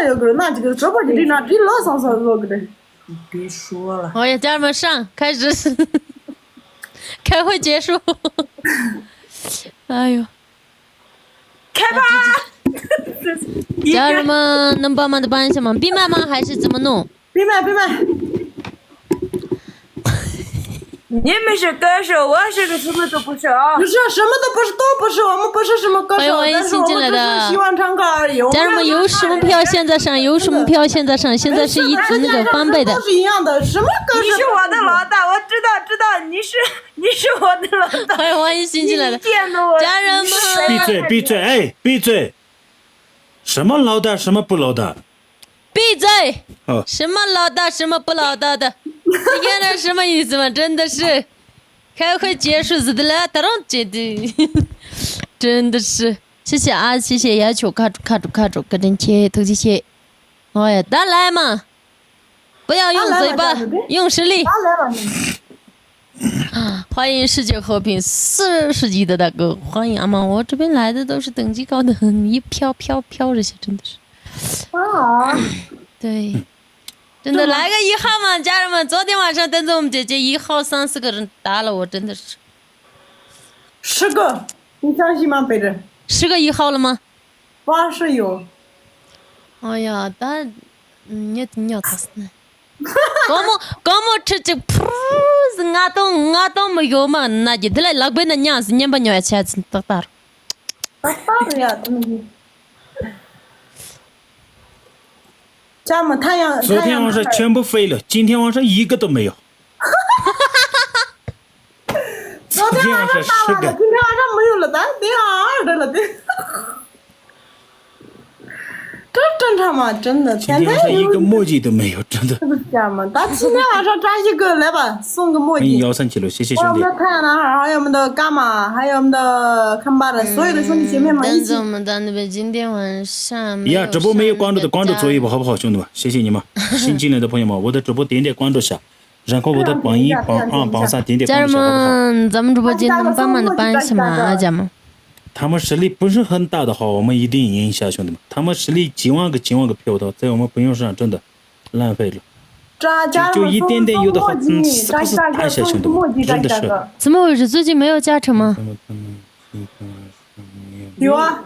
有个那这个这边的那这老上有个的。别说了。好呀，家人们上开始，开会结束。哎呦，开吧！家人们能帮忙的帮一下吗？闭麦吗？还是怎么弄？闭麦闭麦。你们是歌手，我是个什么都不是啊。不是什么都不是，我们不是什么歌手，但是我们只是喜欢唱歌而已。家人们有什么票现在上，有什么票现在上，现在是一直那个翻倍的。都是一样的，什么歌手？你是我的老大，我知道，你是我的老大。欢迎新进来的家人们。闭嘴，哎，闭嘴！什么老大，什么不老大？闭嘴！哦，什么老大，什么不老大的？你看这什么意思吗？真的是，开会结束似的了，大家觉得，真的是，谢谢啊，谢谢要求，卡住，跟着切，投谢谢。哎呀，大来嘛，不要用嘴巴，用实力。欢迎世界和平40级的大哥，欢迎阿妈，我这边来的都是等级高的很，一飘这些真的是。啊，对。真的来个1号嘛，家人们！昨天晚上等着我们姐姐1号30个人打了我，真的是。10个，你相信吗，北辰？10个1号了吗？80有。哎呀，但你要打死呢。刚么吃这噗是俺当没有嘛，那就得来老板的娘是你把娘起来打打了。打了呀，家们太阳。昨天晚上全部废了，今天晚上一个都没有。昨天晚上打完了，今天晚上没有了，咱得2的了，得。这正常吗？真的，今天晚上一个墨迹都没有，真的。这不是这样吗？咱今天晚上咱一个来吧，送个墨迹。137キロ，谢谢兄弟。还有我们的太阳男孩，还有我们的伽马，还有我们的看吧的所有的兄弟姐妹们一起。我们的那边今天晚上。呀，直播没有关注的关注做一波好不好，兄弟们？谢谢你们，新进来的朋友们，我的直播点点关注下，然后我的榜1、榜2、榜3点点关注下，好不好？家人们，咱们直播间能帮忙的帮一下吗？阿家们。他们实力不是很大的话，我们一定赢一下，兄弟们。他们实力几万个票的，在我们朋友身上真的浪费了。就一点点有的话，是不是打一下，兄弟们？真的是。怎么回事？最近没有加成吗？有啊。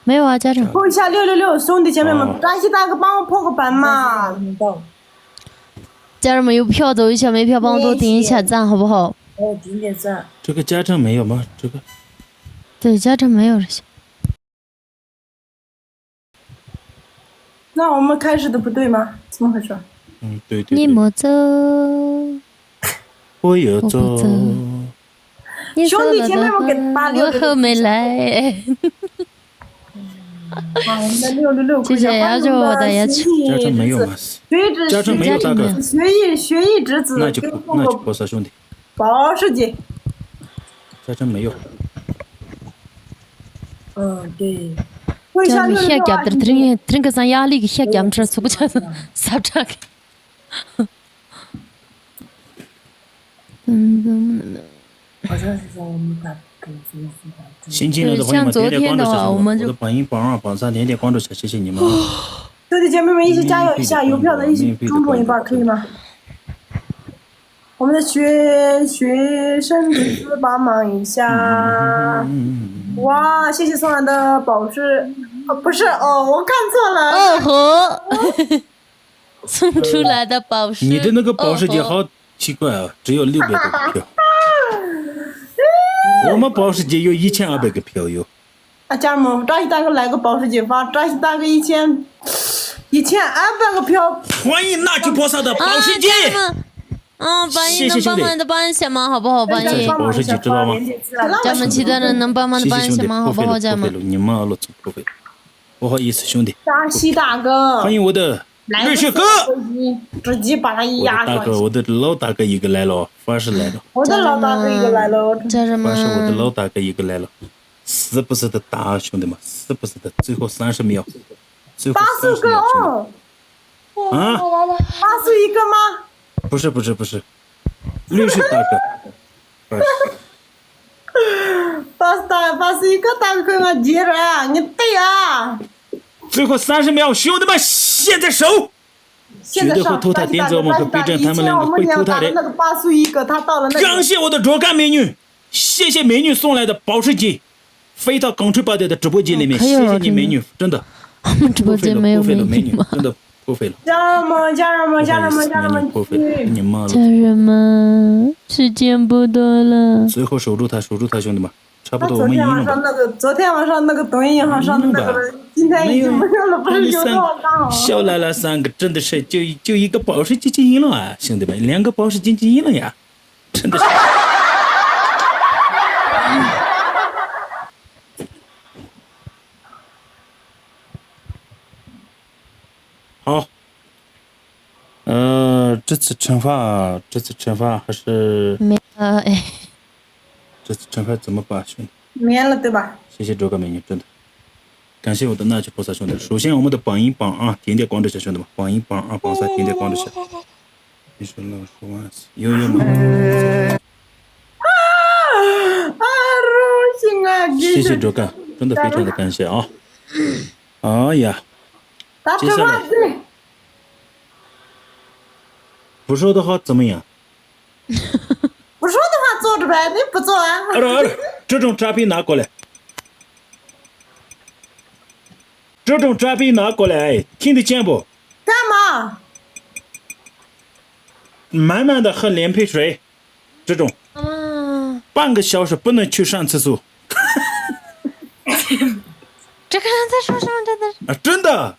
没有啊，加成。破一下666，兄弟姐妹们，张西大哥帮我破个版嘛。家人们有票走一下，没票帮我多点一下赞，好不好？点点赞。这个加成没有吗？这个。对，加成没有了。那我们开始的不对吗？怎么回事？对。你莫走，我要走。兄弟姐妹们给86，我后没来。好，我们的666，谢谢要求我的要求。加成没有吗？加成没有大哥。学艺之子，那就不是兄弟。80级。加成没有。对。咱们下夹的听个啥压力个下夹么吃，错不吃啥吃个。好像是在我们打新进来的朋友们点点关注下，我的榜1、榜2、榜3点点关注下，谢谢你们。兄弟姐妹们一起加油一下，有票的一起中中一半，可以吗？我们的学生弟子帮忙一下。哇，谢谢送来的宝石，不是我看错了。哦吼，送出来的宝石。你的那个保时捷好奇怪啊，只有600个票。我们保时捷有1200个票有。啊，家人们，张西大哥来个保时捷发，张西大哥1200个票。欢迎那就菩萨的保时捷。帮你能帮忙的帮一下吗？好不好？帮你。保时捷知道吗？咱们其他人能帮忙的帮一下吗？好不好？家人们。你们了，破费。不好意思，兄弟。张西大哥。欢迎我的热血哥。直接把他压上去。我的老大哥一个来了，凡是来了。我的老大哥一个来了。家人们。凡是我的老大哥一个来了，是不是的打兄弟们？是不是的？最后30秒。最后80个哦。啊？81个吗？不是，绿水大哥。81个大哥嘛，接着你对啊。最后30秒，兄弟们，现在手！现在上，绝对会投他点子，我们和 B 站他们两个会投他的。那个8输1个，他到了那个。感谢我的若干美女，谢谢美女送来的保时捷，飞到港吹八代的直播间里面，谢谢你美女，真的。我们直播间没有美女吗？真的破费了。家人们，家人们，家人们，家人们，破费了，你妈了！家人们，时间不多了。最后守住他，守住他，兄弟们，差不多我昨们赢了吧？昨天晚上那个抖音上上的那个，今天已经没有了，不是有多少杠？小来了3个，真的是就一个保时捷就赢了啊，兄弟们，2个保时捷就赢了呀，真的是。好，这次惩罚还是这次惩罚怎么办，兄弟？免了对吧？谢谢这个美女，真的，感谢我的那句菩萨兄弟。首先我们的榜一榜2点点关注一下，兄弟们，榜1榜2榜3点点关注一下。你说老说万岁，有吗？谢谢这个，真的非常的感谢啊！哎呀。接下来不说的话怎么样？不说的话做着呗，你不做啊？这种诈骗拿过来，这种诈骗拿过来，听得见不？干嘛？满满的喝莲配水，这种半个小时不能去上厕所。这个人在说什么？真的是啊，真的。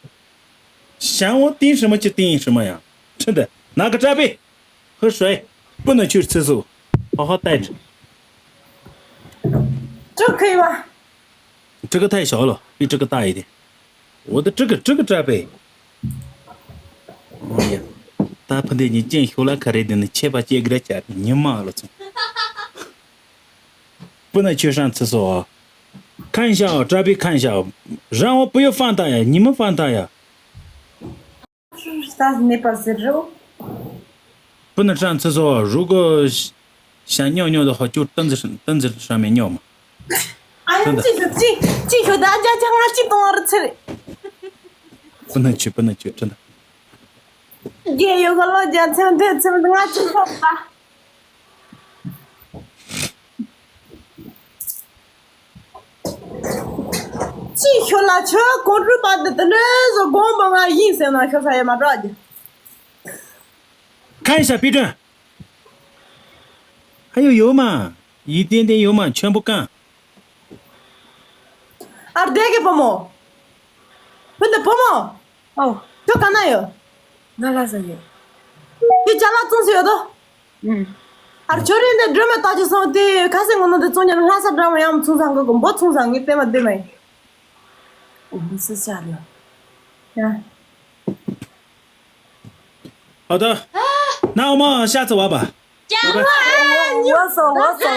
想我订什么就订什么呀，真的，拿个trang被，喝水，不能去厕所，好好带着。这个可以吧？这个太小了，比这个大一点。我的这个trang被，哎呀，大朋友你进后来看来的，你切把这个家你妈了总。不能去上厕所啊！看一下啊trang被看一下，让我不要放大呀，你们放大呀。不能上厕所，如果想尿尿的话，就凳子上面尿嘛。哎呀，进去大家讲俺激动了起来。不能去，真的。也有个老家听的俺去说吧。进去了，去公主把的那是光把俺印象那小菜也没着急。看一下B站，还有油嘛，一点点油嘛，全部干。俺这个不毛，不得不毛。哦，就干那有，那啥有？你家那总是有的。俺确认的这么大就说的，看是我们的中间的啥这么样，从上个没从上给对吗对没？我们是下的。好的，那我们下次玩吧。加我说，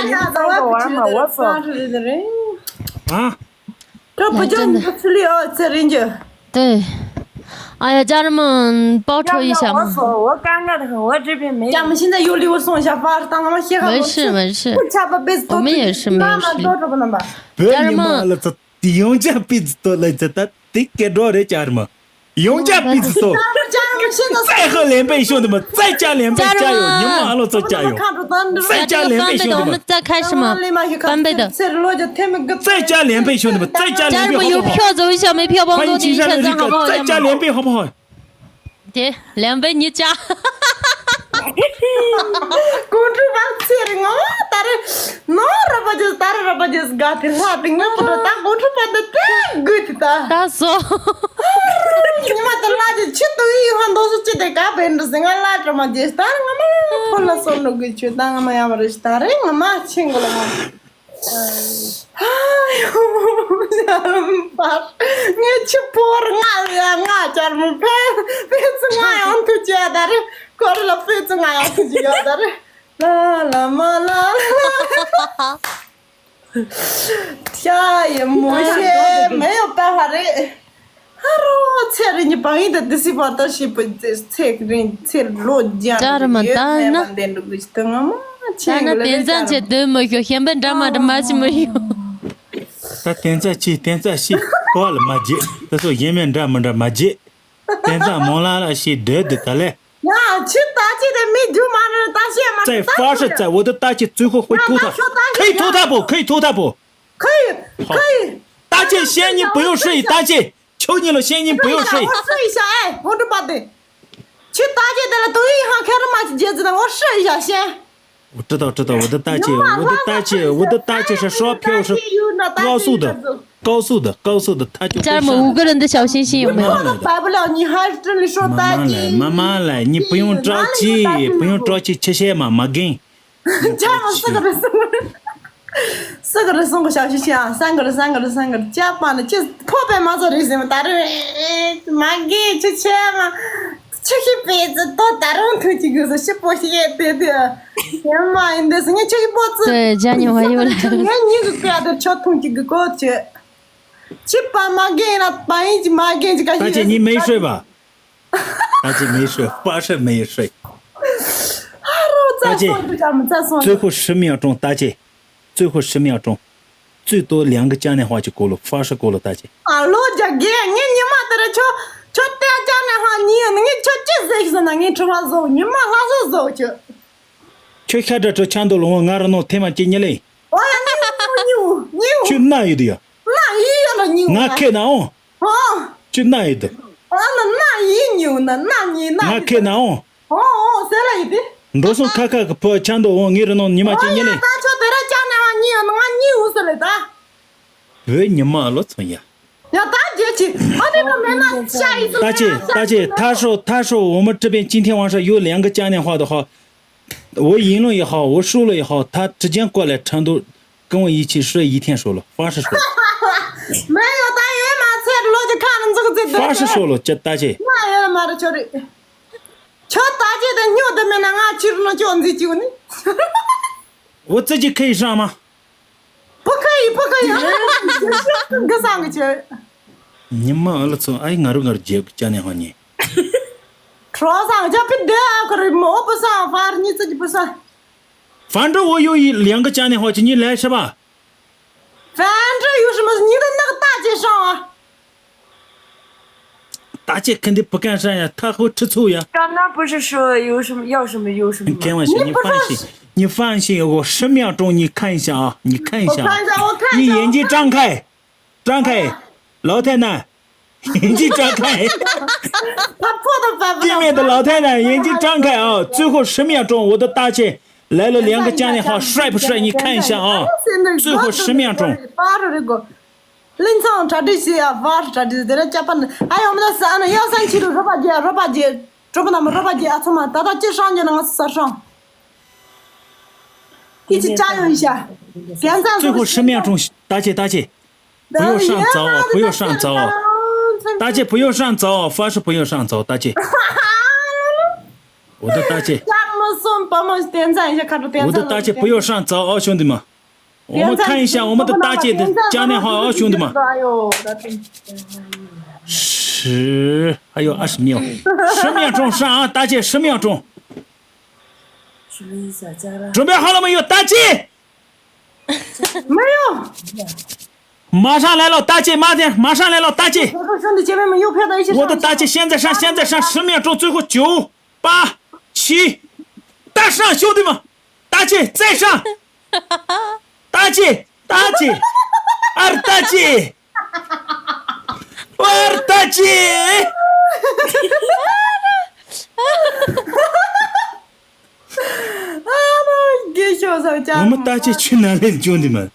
你找个玩嘛，我说。啊？这不叫你吃了，这人家。对，哎呀，家人们报仇一下嘛。我说，我尴尬的很，我这边没有。咱们现在有礼物送一下吧，当我们写好。没事，我们也是没有实力。家人们，这用家鼻子多了，这得给多少家人们？用家鼻子多。再喝2杯，兄弟们，再加2杯，加油！你妈了，再加油！再加2杯，兄弟们，我们再开始吗？翻倍的。再加2杯，兄弟们，再加2杯，家人们有票走一下，没票帮我点一下赞，好不好？再加2杯，好不好？点2杯，你加。公主把钱我打的，no打的是嘎的，他顶了不着，打公主把的太贵的。打死我！你妈的垃圾吃都一碗都是吃的嘎笨的，是俺垃圾嘛的，打我们碰了送那个去，打我们要不然打人我妈亲过了嘛。哎呦，家人们把，你去破了俺家人们陪着俺样子家的，过了陪着俺样子家的，啦啦嘛啦啦，天也没些没有办法的。你帮一的这些话都是不这这个人这罗家的，家人们当然了。咱那点赞去都没有，根本这么的马戏没有。他点赞去，点赞去。过了马姐，他说颜面这么着马姐，现在忙了是得的他嘞。呀，去大姐的没就马上大姐嘛。再发誓，在我的大姐最后会吐他，可以吐他不？可以吐他不？可以，可以。大姐，嫌你不用睡，大姐，求你了，嫌你不用睡。我试一下，哎，我这把的。去大姐的了，抖音上看着马姐子的，我试一下先。我知道，我的大姐是刷票是高速的，她就家人们5个人的小星星有没有？摆不了，你还这里说大姐。慢慢来，你不用着急，切线嘛，没给。家人4个人，4个人送个小星星啊，3个人，加班的就破百嘛做的什么，大人没给切钱嘛。出去辈子到大人头几个是10包钱对的，天妈呀，那是你出去包子，对，嘉年华又来了。你个干的吃通几个过去，7班嘛给了，8一嘛给这个。大姐你没睡吧？大姐没睡，发誓没睡。大姐，最后10秒钟，大姐，最后10秒钟，最多2个嘉年华就够了，发誓够了，大姐。啊，老家给你妈在这吃。吃大家那哈你那个吃几岁那个吃啥肉？你妈啥是肉去？去看这强多了，我俺那天嘛今年嘞。哎呀，牛！去哪有的呀？哪有了牛？俺看那哦。啊。去哪有的？啊，那一牛呢？俺看那哦。哦，谁来的？你说看个破强多，我俺那你妈今年嘞。大家在这讲那哈你牛是来的。对，你妈老聪呀。要大姐去，我这个没那下一次。大姐，他说我们这边今天晚上有2个嘉年华的话，我赢了也好，我输了也好，他直接过来成都跟我一起睡一天说了，发誓说了。没有大爷嘛，才老就看着这个在。发誓说了，这大姐。那也妈的吃的，吃大姐的牛的没那俺吃了叫你救你。我自己可以上吗？不可以，个3个去。你妈了从哎，俺接嘉年华呢。说3个去不得，可是我不上，反正你自己不上。反正我有2个嘉年华去，你来是吧？反正有什么你的那个大姐上啊。大姐肯定不敢上呀，她会吃醋呀。刚刚不是说有什么要什么有什么吗？开玩笑，你放心，我10秒钟你看一下啊，你看一下。我看一下。你眼睛张开，老太太，眼睛张开。他破都摆不了。对面的老太太眼睛张开啊！最后10秒钟，我的大姐来了2个嘉年华，帅不帅？你看一下啊！最后10秒钟。发着这个。冷藏吃这些啊，发着这在那加班的，还有我们的3的137的热巴姐，这不那么热巴姐啊，怎么到街上就那个4上，一起加油一下。最后10秒钟，大姐，不要上早啊，不要上早啊，大姐不要上早啊，发誓不要上早，大姐。我的大姐。家人们送帮忙点赞一下，看着点赞。我的大姐不要上早啊，兄弟们。我们看一下我们的大姐的嘉年华啊，兄弟们。10，还有20秒，10秒钟上啊，大姐10秒钟。准备好了没有，大姐？没有。马上来了，大姐，马上来了，大姐。兄弟姐妹们有票的一起上。我的大姐现在上，10秒钟，最后9、8、7，大上，兄弟们，大姐再上。大姐，二大姐，我们大姐去哪里，兄弟们？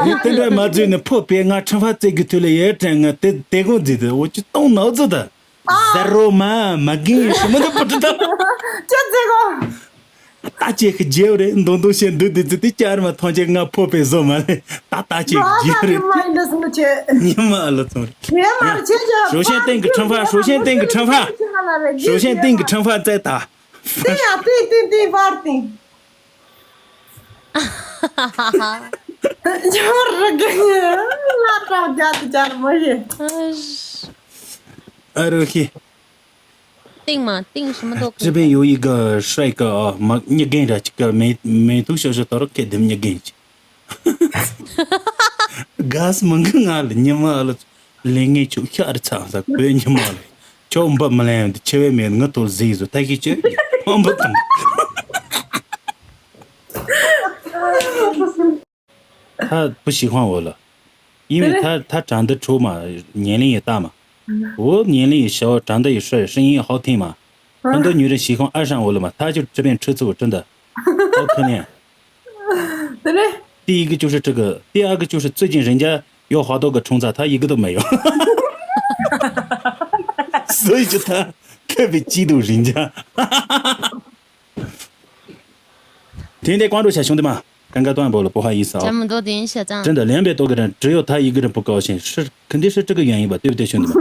你等着马嘴呢破别俺惩罚这个对了也真啊，得工资的，我就动脑子的。zero 嘛，没给什么都不知道。就这个。大姐和姐的，东西都这家人嘛，团结俺破别做嘛嘞，大姐姐的。你妈了怎么？首先定个惩罚，再打。对呀，对，法定。哈哈。就是给你拉到家的家的么事。哎，罗希，定嘛，定什么都可以。这边有一个帅哥啊，你跟着这个每头小时到了开的你跟去。gas 门口啊了，你妈了，连眼就吓得长啥，别你妈了，叫我们没来的，前面我都是走，他去这，我不懂。他不喜欢我了，因为他长得丑嘛，年龄也大嘛。我年龄也小，长得也帅，声音也好听嘛，很多女人喜欢爱上我了嘛。他就这边吃醋，真的好可怜。对对。第一个就是这个，第二个就是最近人家要好多个冲刺，他一个都没有，所以就他特别嫉妒人家。点点关注一下兄弟们，刚刚断播了，不好意思啊。咱们多点一下赞。真的200多个人，只有他一个人不高兴，肯定是这个原因吧，对不对，兄弟们？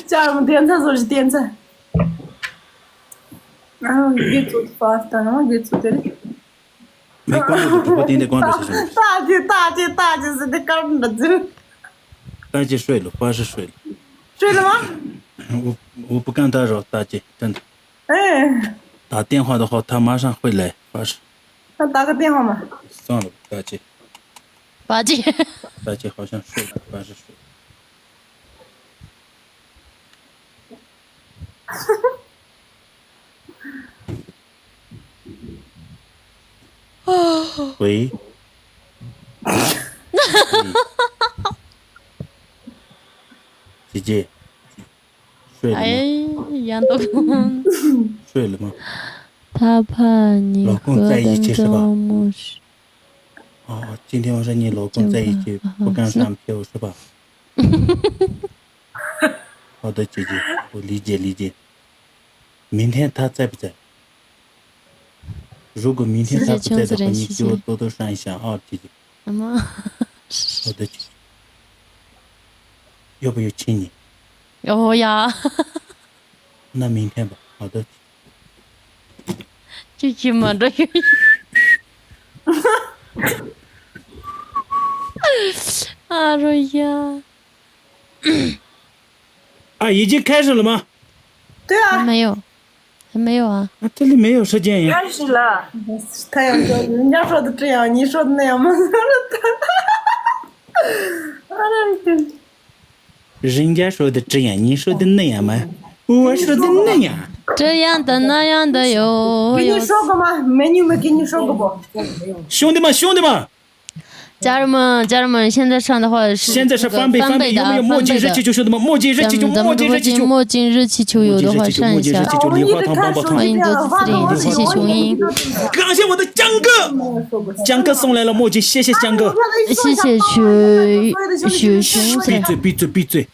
家人们点赞就是点赞。然后越做发的，然后越做的。没关注的主播点点关注一下兄弟。大姐是在干着这。大姐睡了，发誓睡了。睡了吗？我不敢打扰大姐，真的。哎。打电话的话，他马上会来，发誓。那打个电话嘛。算了，大姐。八姐。大姐好像睡了，发誓睡了。喂。姐姐，睡了吗？哎，杨豆公。睡了吗？他怕你老公在一起是吧？哦，今天晚上你老公在一起，不敢上票是吧？好的，姐姐，我理解。明天他在不在？如果明天他不在的话，你给我多多上一下啊，姐姐。好的，姐姐。要不要亲你？要呀。那明天吧。好的。姐姐嘛，这个。啊，这呀。啊，已经开始了吗？对啊。还没有啊。这里没有时间呀。开始了。他要说人家说的这样，你说的那样吗？人家说的这样，你说的那样吗？我说的那样。这样的那样的哟。跟你说过吗？美女没跟你说过不？兄弟们，家人们，现在上的话是现在是翻倍，有没有墨镜热气球兄弟们？墨镜热气球，墨镜热气球有的话上一下。欢迎多子司令，谢谢雄鹰，感谢我的江哥送来了墨镜，谢谢江哥，谢谢雪熊仔。闭嘴！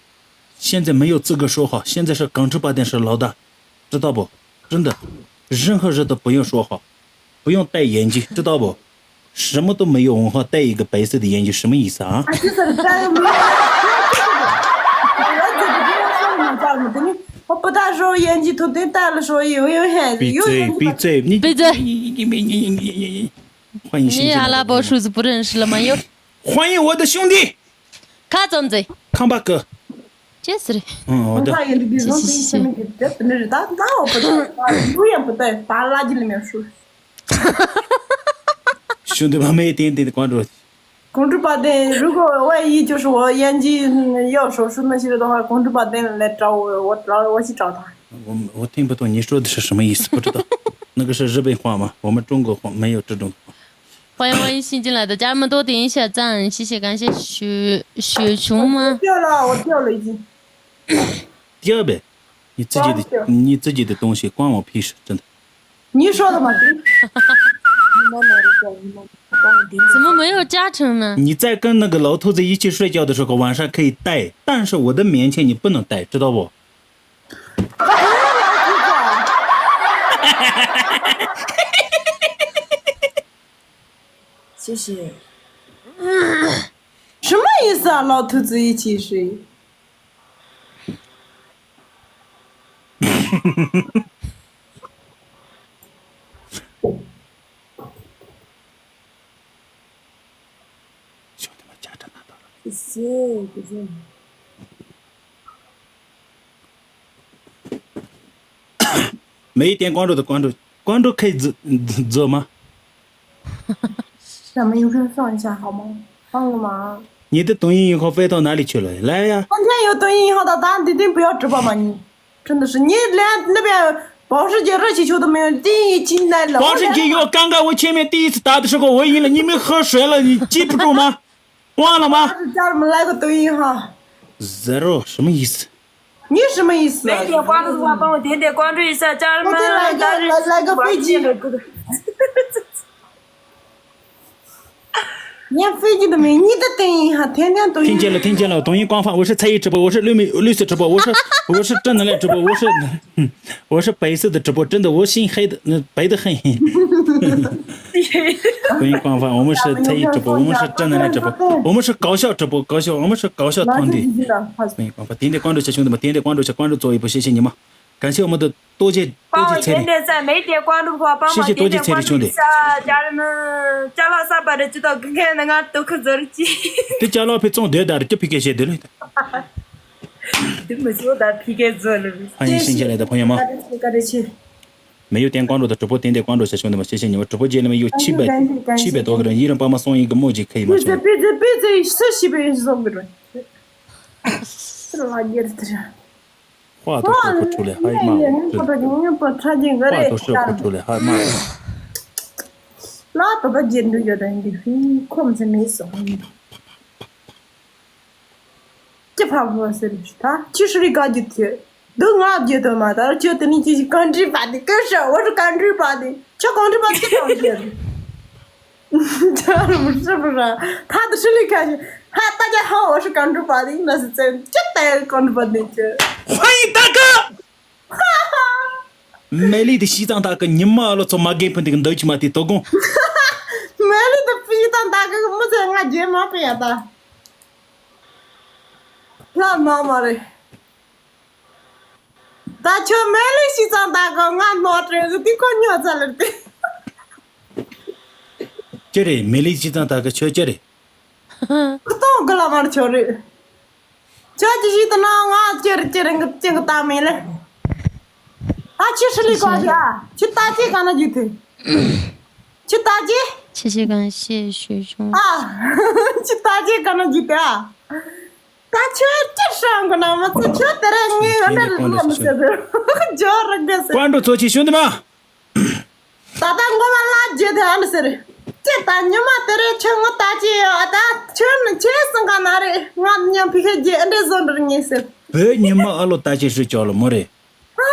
现在没有资格说话，现在是港直播电视老大，知道不？真的，任何人都不用说话，不用戴眼镜，知道不？什么都没有文化，戴一个白色的眼镜什么意思啊？我不大说眼镜头戴戴了说有孩子。闭嘴！你闭嘴！欢迎新进来的。你阿拉伯数字不认识了吗？有。欢迎我的兄弟。卡总子。康巴哥。解释的。好的。谢。永远不对，把垃圾里面输。兄弟们，没点的关注。公主把灯，如果万一就是我眼睛要手术那些的话，公主把灯来找我，我去找他。我听不懂你说的是什么意思，不知道。那个是日本话吗？我们中国话没有这种。欢迎新进来的家人们多点一下赞，谢谢感谢雪熊吗？我掉了已经。掉呗，你自己的东西关我屁事，真的。你说的吗？怎么没有加成呢？你在跟那个老头子一起睡觉的时候，晚上可以戴，但是我的面前你不能戴，知道不？谢谢。什么意思啊？老头子一起睡？兄弟们，家长拿到了。谢谢。没点关注的关注，关注可以走吗？咱们有空放一下好吗？放了吗？你的抖音银号飞到哪里去了？来呀！当天有抖音银号的，咱弟弟不要直播吗？你真的是，你连那边保时捷热气球都没有，第一进来了。保时捷有，刚刚我前面第一次打的时候我赢了，你们喝水了，你记不住吗？忘了吗家人们来个抖音银号。？Zero 什么意思？你什么意思？没点关注的话，帮我点点关注一下，家人们。我得来个飞机。连飞机都没，你的抖音哈，天天抖音。听见了，抖音官方，我是才艺直播，我是绿色直播，我是正能量直播，我是白色的直播，真的我心黑的白的很。抖音官方，我们是才艺直播，我们是正能量直播，我们是搞笑直播，我们是搞笑团队。抖音官方，点点关注一下兄弟们，点点关注一下，关注做一步，谢谢你们，感谢我们的多姐彩礼。点赞，没点关注的话，帮我点点关注一下，家人们，家老三把的知道跟看那个都可走的机。这家老皮总对的，就皮给写的了。都没说到皮给走了。欢迎新进来的朋友们。没有点关注的主播点点关注一下兄弟们，谢谢你们！直播间里面有700多个人，一人帮忙送一个墨迹可以吗？闭嘴，手洗杯送个人。话都说不出来，还骂我。话都说不出来，还骂我。那多见都觉得你很控制没送。这怕不是的，他其实你感觉的。都俺觉得嘛，但是觉得你就是钢制版的，更是我是钢制版的，这钢制版最常见的。这是不是？他的实力看去，嗨，大家好，我是钢制版的，那是真绝对钢制版的这。欢迎大哥！哈哈。美丽的西藏大哥，你妈了，做嘛给喷的跟斗气嘛的刀工。美丽的西藏大哥，我在俺姐妈边的。老妈妈的。大球美丽西藏大哥，俺拿这个的可牛在了的。这里美丽西藏大哥，这里。可多个了嘛，这里。这就是的那俺这个大美了。啊，去十里高家，去大街干了就对。去大街。谢谢感谢学兄。啊，去大街干了就对啊。大球这上个那么子，球得了你俺这是那么些的，叫人家是。关注左起兄弟们。大我们拉街的俺是的，这大你妈得了，请我大姐啊，大请生个哪里？俺娘皮开街，俺这做的人是。哎，你妈阿罗大姐睡觉了没嘞？啊，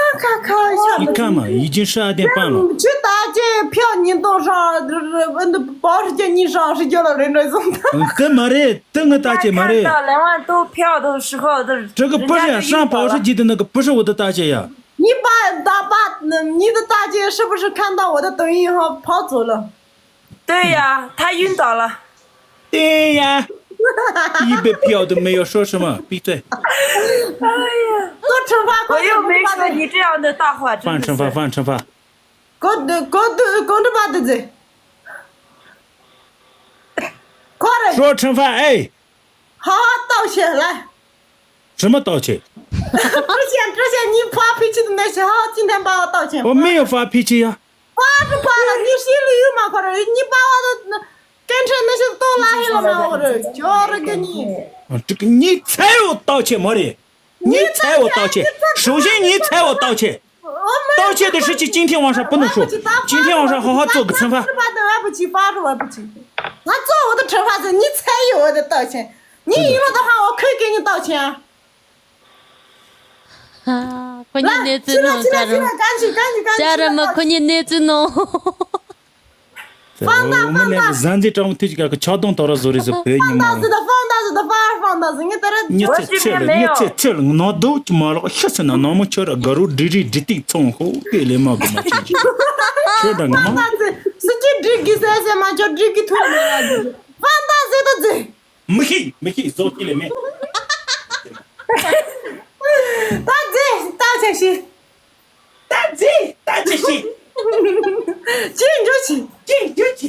开玩笑。你看嘛，已经12点半了。去大街票你多少？保时捷你上睡觉了人这种的。等嘛嘞，等个大姐嘛嘞。看到2万多票的时候，这个不是上保时捷的那个，不是我的大姐呀。你的大姐是不是看到我的抖音号跑走了？对呀，她晕倒了。对呀。100票都没有，说什么？闭嘴！哎呀，多惩罚！我又没说你这样的大话。放惩罚！公主把的嘴。快点！说惩罚哎！好好道歉来。什么道歉？之前你发脾气的那些，好，今天把我道歉。我没有发脾气呀。发了，你心里有嘛？快点，你把我的跟着那些都拉黑了吗？我这叫着给你。这个你才我道歉没的，你才我道歉。首先你才我道歉。道歉的事情今天晚上不能说，今天晚上好好做个惩罚。我不去，发出我不去。俺做我的惩罚是，你才有我的道歉。你赢了的话，我可以给你道歉啊。啊，快点奶子弄，家人们，家人们快点奶子弄。放大！咱这张推个桥洞到了手里是白你妈。放大是，你在这。你这吃了，拿刀就麻了，吓死那么吃了，garu diri从后给了嘛个嘛去。吃的嘛。放大是这这个啥嘛叫这个脱了，放大是的这。没去，走起来没。大姐是。进就去。大姐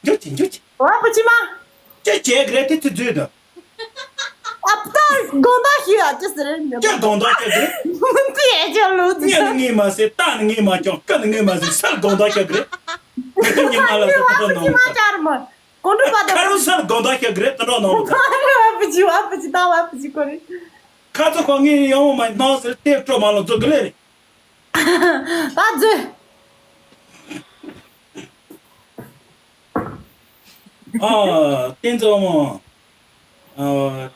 就行。就去。我不去吗？这个来这的。大学啊，就是人家。这广大些个，对，叫路子。你嘛是大你嘛讲，跟你嘛是啥广大些个？你嘛了这都弄。家嘛，公主把的。看着啥广大些个，这都弄。我不知道，我不知道。看这黄你要我们当时得做嘛了做个嘞。大嘴。啊，点着嘛，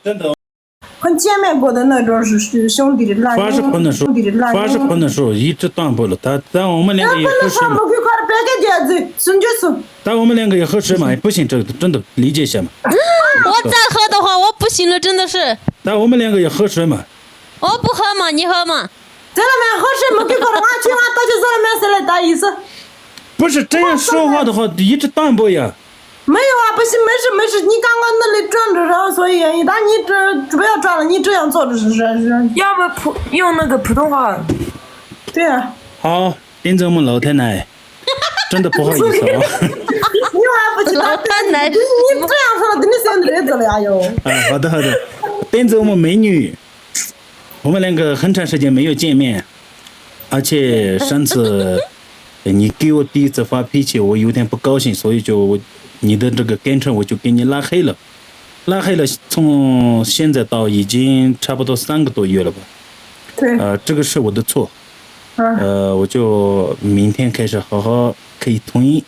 真的。很见面过的那种是兄弟的那种。发是困的时候，发是困的时候一直断不了。但我们两个也合适嘛。但我们两个也合适嘛，不行，这真的理解一下嘛。我再喝的话，我不行了，真的是。但我们两个也合适嘛。我不喝嘛，你喝嘛。在那边合适，没给过的，俺去俺到就在那边是来打意思。不是这样说话的话，一直断不呀。没有啊，不行，没事，你刚刚那里转着，然后所以原因，但你这不要转了，你这样做的是。要不用那个普通话？对啊。好，点着我们老太奶，真的不好意思啊。你还不知道？老太奶，你这样说了，等你想日子了呀哟。好的，点着我们美女，我们两个很长时间没有见面，而且上次你给我第一次发脾气，我有点不高兴，所以你的这个跟程我就给你拉黑了，从现在到已经差不多3个多月了吧。对。这个是我的错。我就明天开始好好可以统一。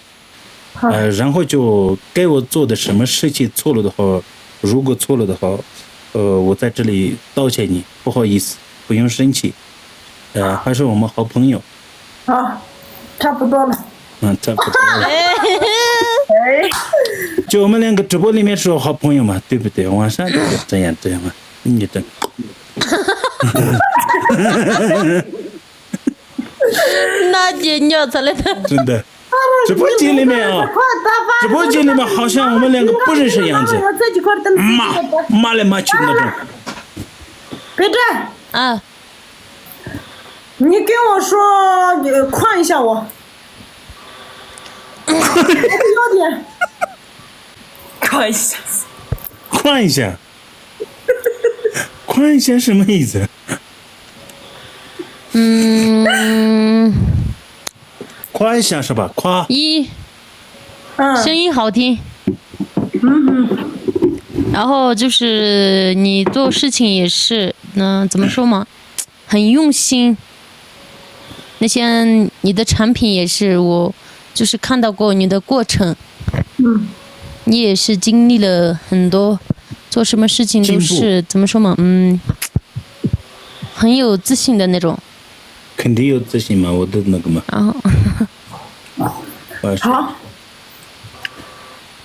然后就该我做的什么事情错了的话，如果错了的话，我在这里道歉你，不好意思，不用生气。还是我们好朋友。好，差不多了。差不多了。就我们两个直播里面是好朋友嘛，对不对？晚上就这样嘛，你这。那姐尿出来的。真的。直播间里面好像我们两个不认识样子，骂来骂去那种。别这。啊。你跟我说，宽一下我。有点。宽一下。宽一下。宽一下什么意思？夸一下是吧？夸。声音好听。然后就是你做事情也是，怎么说嘛，很用心。那些你的产品也是，我就是看到过你的过程。你也是经历了很多，做什么事情都是怎么说嘛，很有自信的那种。肯定有自信嘛，我的那个嘛。好。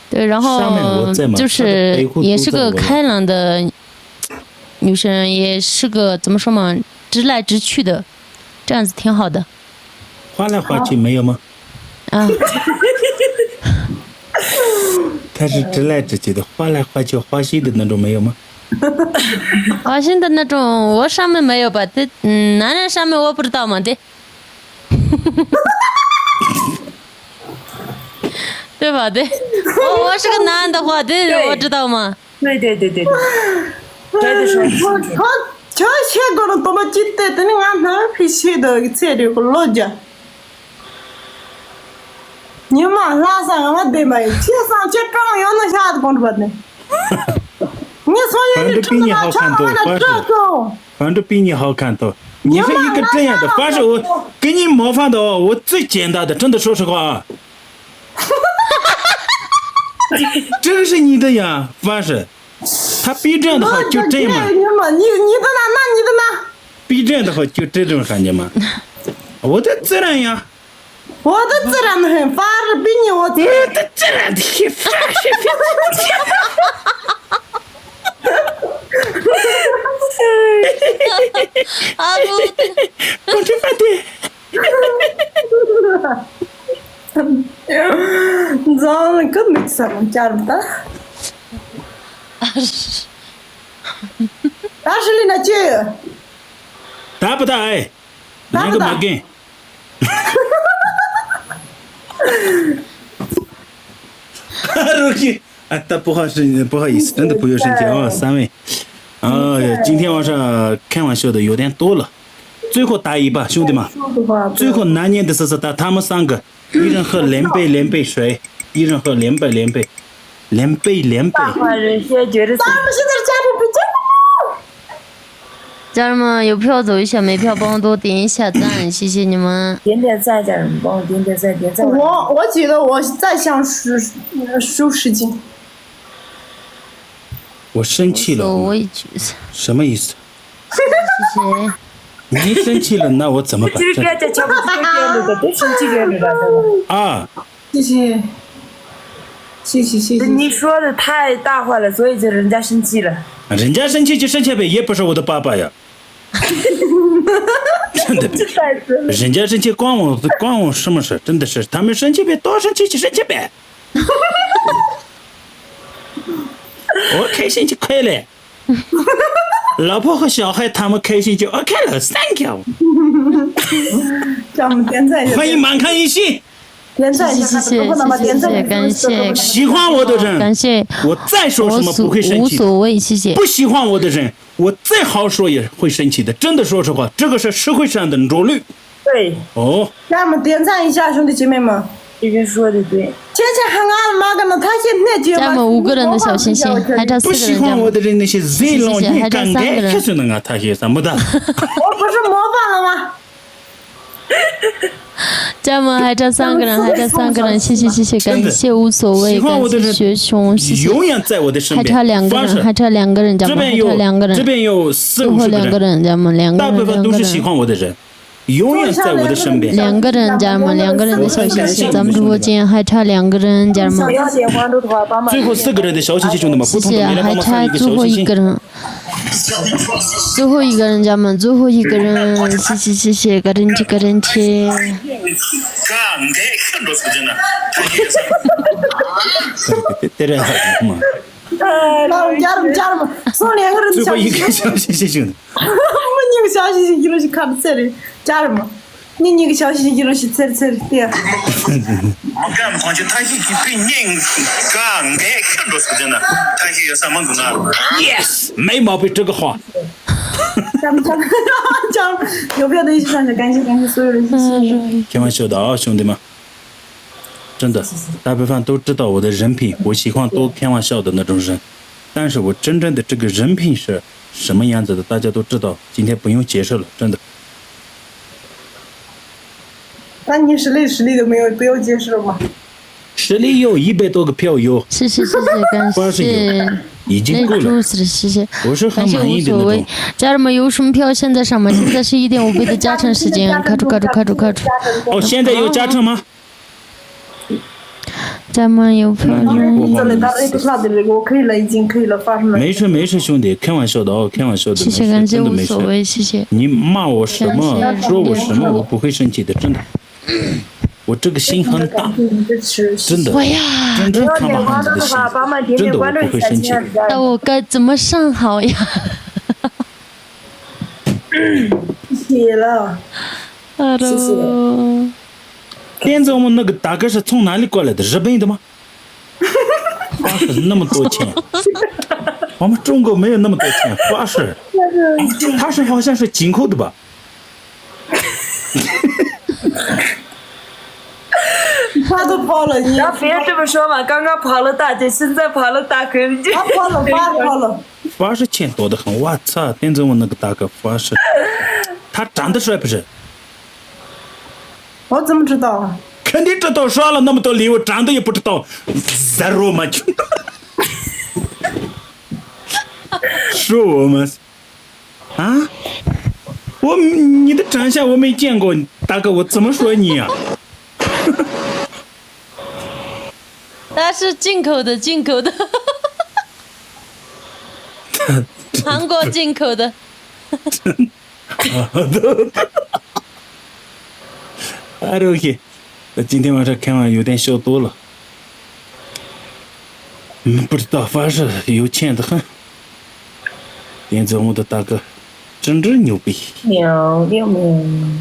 对，然后就是也是个开朗的女生，也是个怎么说嘛，直来直去的，这样子挺好的。花来花去没有吗？他是直来直去的，花来花去花心的那种没有吗？花心的那种，我上面没有吧？对，男人上面我不知道嘛，对。对吧？对，我是个男的话，对，我知道吗？对。这就是。这些个人多么记得，等你俺那脾气的菜的个老家。你嘛拉上我对嘛，天上去状元能下的光着不呢？你所以你成了长完了这个。反正比你好看多。你是一个这样的，反正我给你模仿的哦，我最简单的，真的说实话啊。这个是你的呀，反正他比这样的话就这样嘛。你的呢？那你的呢？比这样的话就这种感觉嘛。我的自然呀。我的自然的很，反正比你我的自然的很。我这饭店。你知道那个没什么加入的。20的9。大不大哎？哪个没给？不好意思，真的不用生气啊，3位。明显。今天晚上开玩笑的有点多了，最后打一把，兄弟们，最后难念的是他们3个，一人喝2杯水，一人喝2杯。大话人先觉得。咱们现在的家庭比较。家人们有票走一下，没票帮我多点一下赞，谢谢你们。点赞，家人们帮我点赞。我觉得我再想收10斤。我生气了。我也觉得。什么意思？谢谢。你生气了，那我怎么办？啊！谢谢。你说的太大话了，所以就人家生气了。人家生气就生气呗，也不是我的爸爸呀。真的呗，人家生气关我什么事？真的是，他们生气呗，多生气就生气呗。我开心就可以了。老婆和小孩他们开心就 OK 了 ，Thank you。让我们点赞一下。欢迎满看一心。点赞一下，谢谢，感谢。喜欢我的人，感谢。我再说什么不会生气。无所谓，谢谢。不喜欢我的人，我再好说也会生气的。真的，说实话，这个是社会上的弱律。对。哦。让我们点赞一下，兄弟姐妹们。这个说的对。天喊俺妈干嘛？他现在就家人们5个人的小心心，还差4个人。不喜欢我的人那些热闹你还差3个人。就是那个他些什么的。我不是模仿了吗？家人们还差3个人，谢谢，感谢无所谓，感谢学兄，谢谢。永远在我的身边。还差2个人，家人们还差2个人。这边有4-50个人。2个人，家人们2个人。大部分都是喜欢我的人。永远在我的身边。2个人，家人们2个人的小心心，咱们直播间还差2个人，家人们。最后4个人的小心心，兄弟们，谢谢，还差最后1个人。最后1个人，家人们，最后1个人，谢谢，个人气。家人们，送2个人的小心心。最后1个小心心，兄弟。我那个小心心一路是看不出来的，家人们，你那个小心心一路是猜的对。Yes， 没毛病，这个话。讲，有没有一起上去？感谢所有人，谢谢。开玩笑的啊，兄弟们。真的，大部分都知道我的人品，我喜欢多开玩笑的那种人，但是我真正的这个人品是什么样子的，大家都知道，今天不用解释了，真的。那你实力都没有，不用解释了吧？实力有100多个票有。谢谢，感谢。已经够了。谢谢。我是很满意的那种。家人们有什么票现在上吗？现在是1.5倍的加成时间，卡住。哦，现在有加成吗？咱们有票。可以了，已经可以了，发生了。没事，兄弟，开玩笑的哦，开玩笑的。谢谢，感谢无所谓，谢谢。你骂我什么，说我什么，我不会生气的，真的。我这个心很大，真的。真正看不好你的心，真的我不会生气。那我该怎么上好呀？谢了。谢谢。现在我们那个大哥是从哪里过来的？日本的吗？花是那么多钱，我们中国没有那么多钱，花是。他是好像是进口的吧？他都跑了，你。然后别这么说嘛，刚刚跑了大姐，现在跑了大哥，你就。他跑了。花是钱多得很，我操！现在我们那个大哥花是，他长得帅不是？我怎么知道？肯定知道，刷了那么多礼物，长得也不知道，zero 嘛就。说我们啊？你的长相我没见过，大哥，我怎么说你啊？他是进口的，韩国进口的。OK， 今天晚上看完有点笑多了。不知道，反正有钱的很。现在我们的大哥真正牛逼。牛。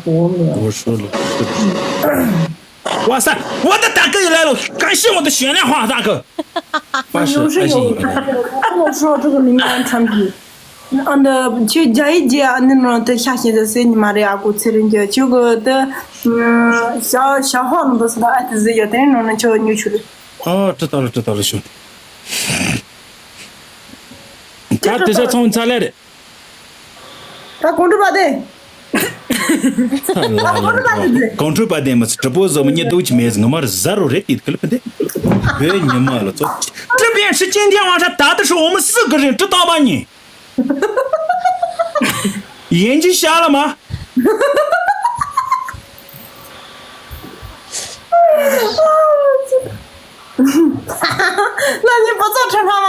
我说了，哇塞，我的大哥又来了，感谢我的限量花大哥。反正我说这个名牌产品，那就这一节那种的下线的是你妈的呀，过去人家就个的小号那都是的，哎，是有的那种叫扭曲的。哦，知道了兄弟。他这是从哪来的？他公主八代。公主八代嘛，这不是我们你都去买，我妈的0人的，可了不得。别你妈了，走。这边是今天晚上打的是我们4个人，知道吧你？眼睛瞎了吗？那你不做惩罚吗？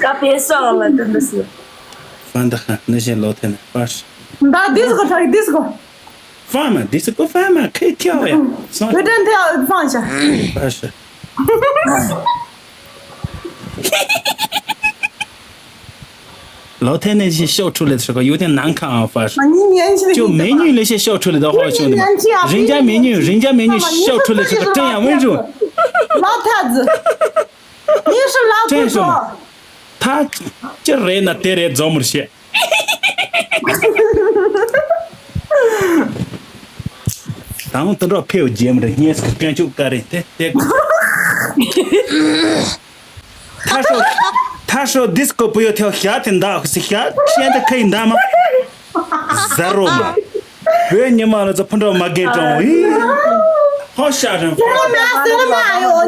该别笑了，真的是。烦得很，那些老太太烦死。打disco唱disco。放嘛，disco 放嘛，可以跳呀。有点跳放一下。烦死。老太太那些笑出来的时候有点难看啊，反正就美女那些笑出来的话，兄弟们，人家美女笑出来是个这样温柔。老太子，你是老这是嘛？他这人那得来找么些？当我等到配有节目的，你也是个感觉个人，对。他说 disco 不要跳夏天打，是现在可以打吗？0嘛，别你妈了，这碰到马给中，好吓人！哟，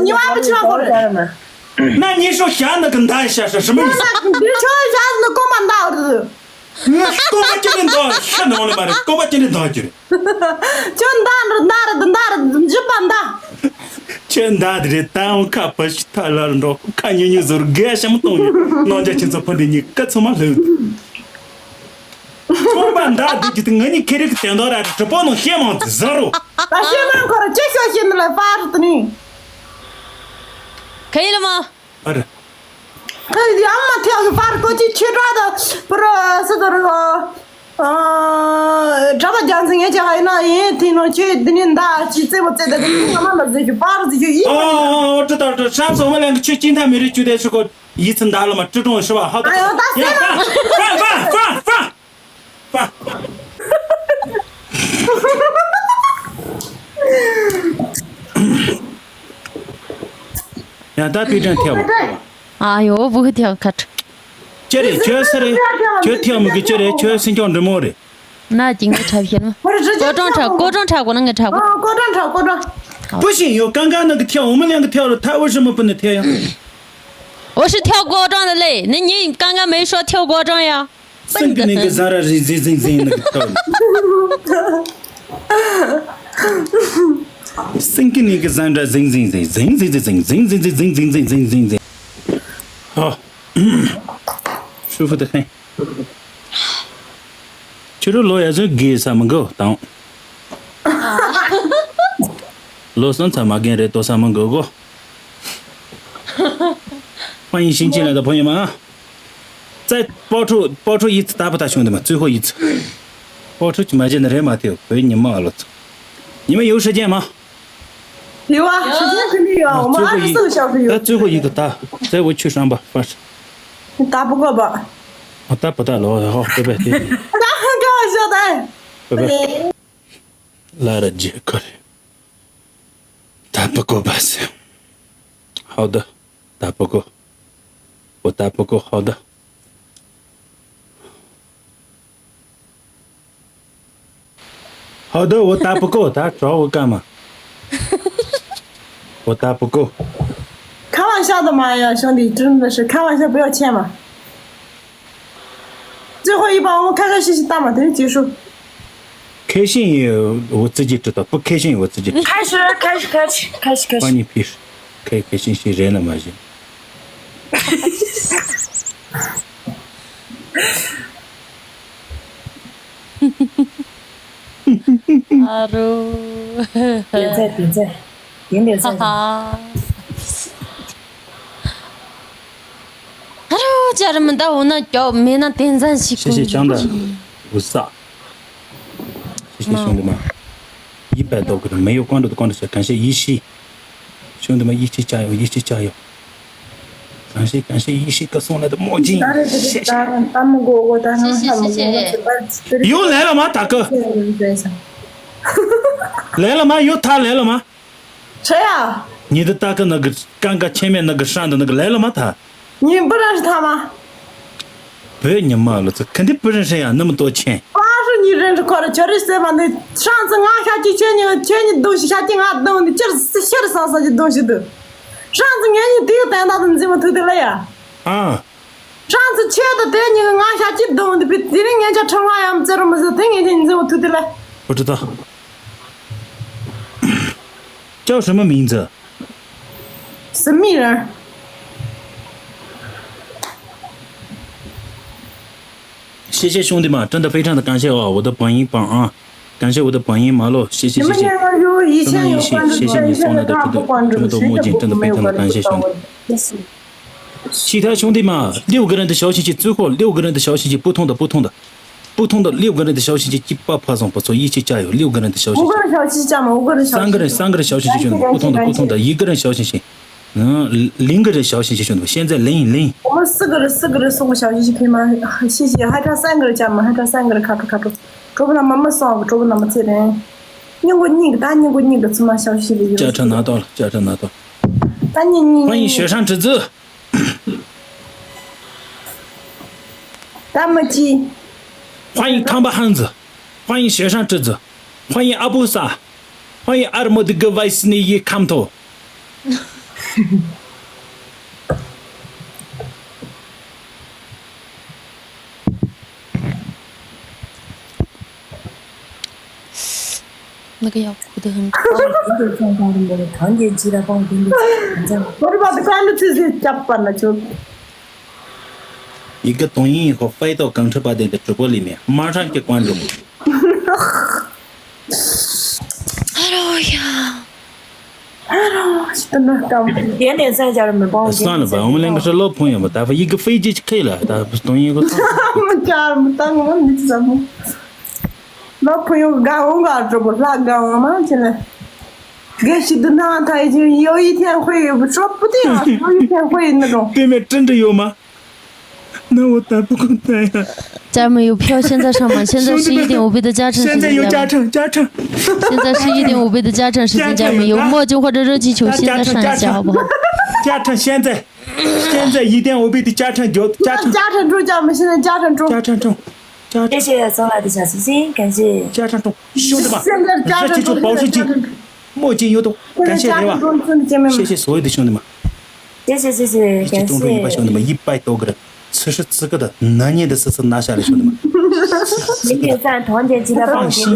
你娃不吃好了。那你说现在跟打一下是什么意思？你瞧一下子光蛮大的。我把今天打，吓到我了妈的！我把今天打去了。就打的，日本打。全打的打我看不起他了，我看你做干什么东西？人家亲自碰的你，干什么了？我办打的就是我你开这个电脑的，这不能嫌嘛0。那现在可能这小心的来发着的呢。可以了吗？好的。那两嘛跳个发着过去去抓的，不是是的那个。这个讲是人家还那人听着去的人打，去在我在的，我们那是去发着就一。哦，我知道了。上次我们2个去金泰美的酒店时候，一次打了嘛，这种是吧？好的。哎呦，打死了！放。让他对症跳舞。哎呦，我不会跳，咔嚓。这里全是的，全跳么个这里全是讲这么的。那今个差评了吗？锅庄茶过那个茶过。锅庄。不行，有刚刚那个跳，我们2个跳了，他为什么不能跳呀？我是跳锅庄的嘞，那你刚刚没说跳锅庄呀？生个那个啥了，人那个跳的。生个那个啥了，人。好。舒服得很。就是老爷子给啥么个当？老生才嘛给人多啥么个？欢迎新进来的朋友们啊！再报出一次打不打兄弟们？最后一次，报出去买进的人嘛丢，被你骂了。你们有时间吗？有啊，时间肯定有，我们24个小时有。最后一个打，再我去上吧，反正。你打不过吧？我打不打了？好，拜拜。开玩笑的。拜拜。来了几个了？打不过吧是？好的，打不过。我打不过，好的。好的，我打不过，他找我干嘛？我打不过。开玩笑的嘛呀，兄弟，真的是开玩笑，不要钱嘛。最后一把我们开开心心打嘛，等于结束。开心我自己知道，不开心我自己知道。开始。关你屁事！开开心心人了嘛就。阿鲁。点赞。哈哈。阿鲁，家人们，但我那叫没那点赞西。谢谢江的菩萨，谢谢兄弟们，100多个人没有关注的关注一下，感谢一系，兄弟们一起加油，一起加油！感谢一系哥送来的墨镜，谢谢。又来了吗，大哥？来了吗？又他来了吗？谁呀？你的大哥那个刚刚前面那个上的那个来了吗？他？你不认识他吗？不要你妈了，这肯定不认识呀，那么多钱。哪是你认识过的？绝对是嘛！那上次俺下去捡你东西下去俺弄的，就是写的上的东西都。上次俺你这个单大的你怎么偷的来呀？啊。上次钱都带你俺下去弄的，比第二年叫陈华阳这种么事，第二年你怎么偷的来？不知道。叫什么名字？神秘人。谢谢兄弟们，真的非常的感谢啊！我的榜一榜啊，感谢我的榜一马路，谢谢。真的谢谢你送来的这么多墨镜，真的非常的感谢兄弟。其他兄弟们，6个人的小心心，最后6个人的小心心，不同的6个人的小心心，100%不错，一起加油！6个人的小心心。5个人小心心嘛，5个人小心心。3个人小心心，兄弟们，不同的，1个人小心心。0个人小心心，兄弟们，现在0。我们4个人送个小心心可以吗？谢谢，还差3个人加嘛，还差3个人卡住。这不那么送，这不那么责任。你给你个什么小心心？家长拿到了。你欢迎雪山之子。大母鸡。欢迎康巴汉子，欢迎雪山之子，欢迎阿布萨，欢迎阿尔莫德格维斯尼伊康托。那个要哭得很。团结起来帮我点点。我把这关注这些加班了就。一个抖音以后飞到港车八点的直播里面，马上给关注。点点赞，家人们帮我。算了吧，我们2个是老朋友嘛，待会一个飞机就可以了，待会抖音一个。我们家人当我们怎么？老朋友干我干这不啥干我嘛现在。也许等他已经有一天会说不定啊，有一天会那种。对面真的有吗？那我打不过他呀。家人们有票现在上吗？现在是1.5倍的加成。现在有加成。现在是1.5倍的加成时间，家人们有墨镜或者热气球，现在上一下好不好？加成现在1.5倍的加成就加成。加成中，家人们现在加成中。谢谢送来的小心心，感谢。加成中，兄弟们，现在加成中，保湿机，墨镜有毒，感谢对吧？谢谢所有的兄弟们。谢谢，感谢。中100兄弟们100多个人。74个的，难念的词拿下来，兄弟们。点点赞，团结起来，放心，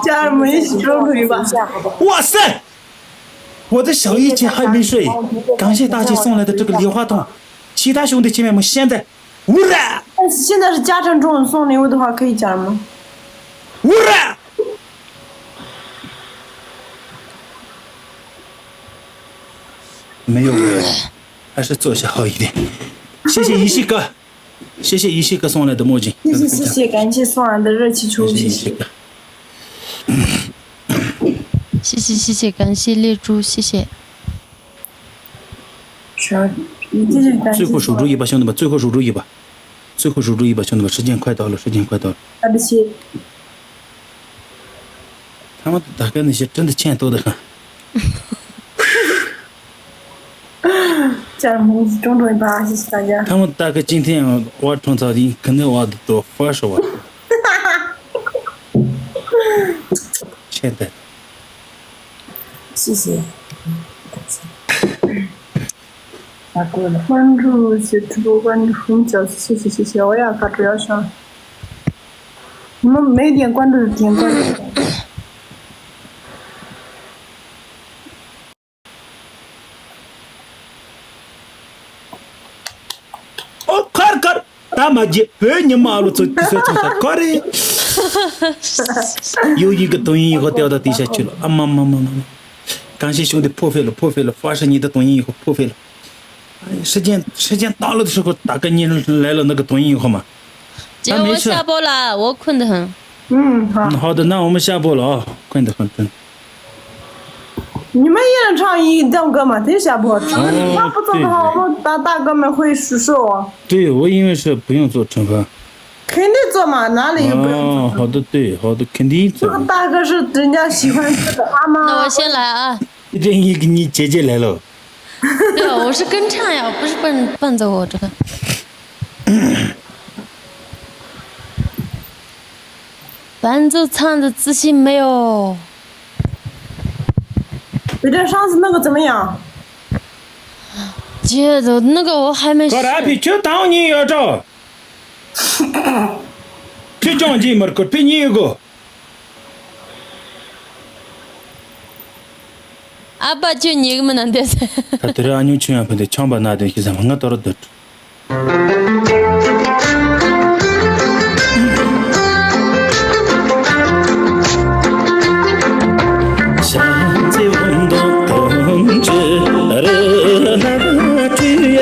家人们一起收录一把。哇塞！我的小一姐还没睡，感谢大姐送来的这个礼花筒。其他兄弟姐妹们，现在污染。但是现在是加成中送礼物的话，可以加吗？污染。没有污染，还是坐下好一点。谢谢一系哥，谢谢一系哥送来的墨镜。谢谢，感谢送来的热气球。谢谢一系哥。谢谢，感谢猎猪，谢谢。最后守住一把，兄弟们，最后守住一把，兄弟们，时间快到了。对不起。他们大概那些真的钱多得很。家人们，种一把，谢谢大家。他们大概今天挖创草地，肯定挖的多，40万。钱的。谢谢。打过了。关注直播，关注红角，谢谢，我也发主要上。你们没点关注的点关注。他妈的，你妈了，这快点！有一个抖音以后掉到地下去了，啊妈！感谢兄弟破费了，发射你的抖音以后破费了，时间到了的时候，大哥你来了那个短音好吗？姐，我下播了，我困得很。好。好的，那我们下播了啊，困得很真。你们一人唱一两个嘛，得下播。他不做的话，我们大哥们会失手啊。对，我因为是不用做惩罚。肯定做嘛，哪里有不用做？好的，对，好的，肯定做。这个大哥是人家喜欢吃的，他们。那我先来啊。这一个你姐姐来了。对啊，我是跟唱呀，不是伴奏，我这个。伴奏唱的自信没有？比这上次那个怎么样？姐的那个我还没试。搞啥皮？就当你要找。就讲几门课，陪你一个。阿爸就你们能得噻。他这个安全喷的枪把拿的，现在我到了得。山在温度冬至，热那去耶，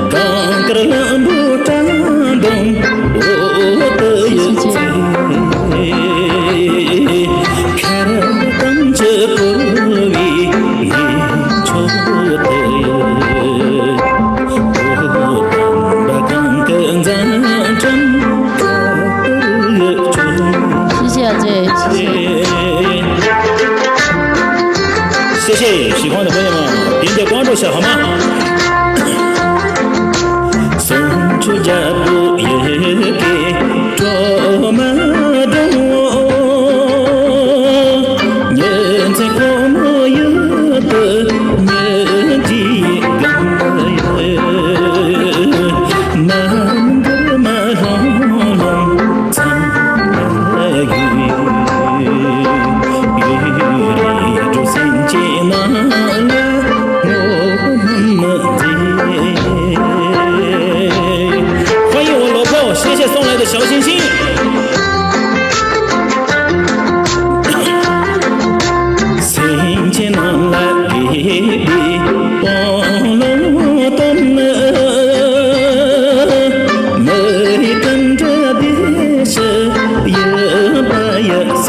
刚个冷不战动，我的眼睛，看了当着不离你错的，我把刚跟咱真的谢谢啊姐，谢谢。谢谢喜欢的朋友们，点点关注下好吗？送出家不也给卓玛中，年在过么有的年纪干南个马龙龙藏了雨。欢迎我老婆，谢谢送来的小星星。新年能来比帮龙东了，没跟着别是也把也走。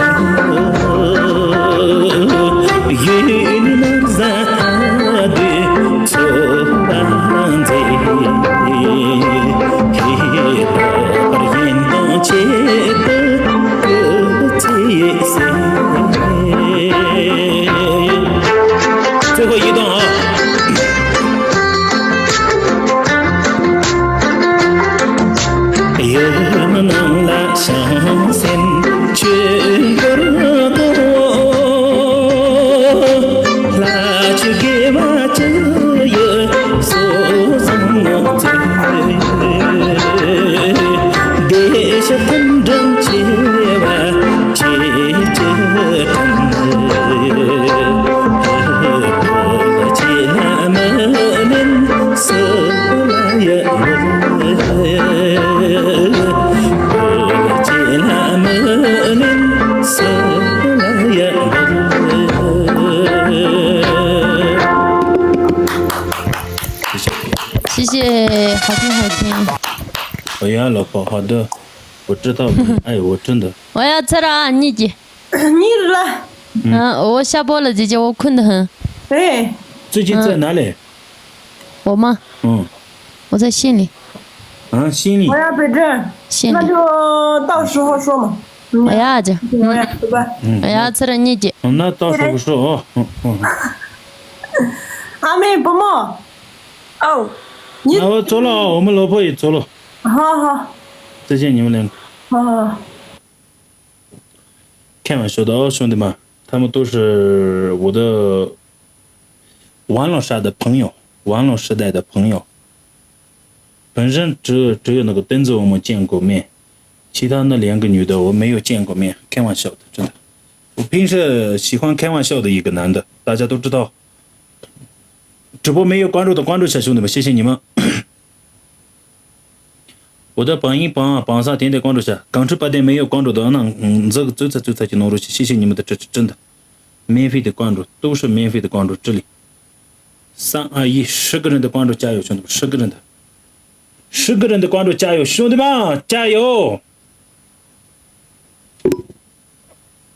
最后一段啊！有能来相信全国多，拉去给我这有所送我走，别是真正结完结着真的。谢谢，好听好听。哎呀，老婆，好的，我知道，爱我真的。我要吃了啊，你姐。你来。我下播了，姐姐，我困得很。哎。最近在哪里？我吗？我在县里。县里。我要北镇。那就到时候说嘛。我要去。对吧？我要吃了你姐。那到时候说哦。阿妹不忙。哦。那我走了啊，我们老婆也走了。好。再见，你们两个。好。开玩笑的哦，兄弟们，他们都是我的网络上的朋友，网络时代的朋友。本身只有那个墩子我们见过面，其他那两个女的我没有见过面，开玩笑的，真的。我平时喜欢开玩笑的一个男的，大家都知道。直播没有关注的关注一下，兄弟们，谢谢你们。我的榜一榜二榜三点点关注下，港直8点没有关注的这个走才去弄入去，谢谢你们的支持，真的，免费的关注都是免费的关注，这里 3、2、1， 10个人的关注，加油，兄弟们！10个人的，10个人的关注，加油，兄弟们，加油！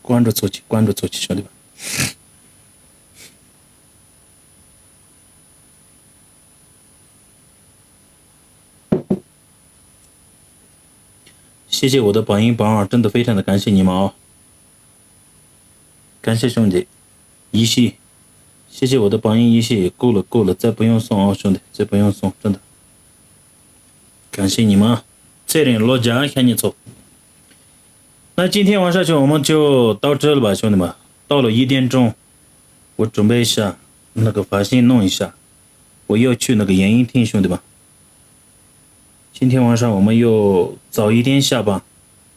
关注出去，关注出去，兄弟们！谢谢我的榜1、榜2，真的非常的感谢你们啊！感谢兄弟，一系，谢谢我的榜1、一系，够了够了，再不用送啊，兄弟，再不用送，真的，感谢你们啊！这人老家看你走。那今天晚上就我们就到这了吧，兄弟们，到了1点钟，我准备一下那个发信弄一下，我要去那个演艺厅，兄弟们。今天晚上我们又早一点下班，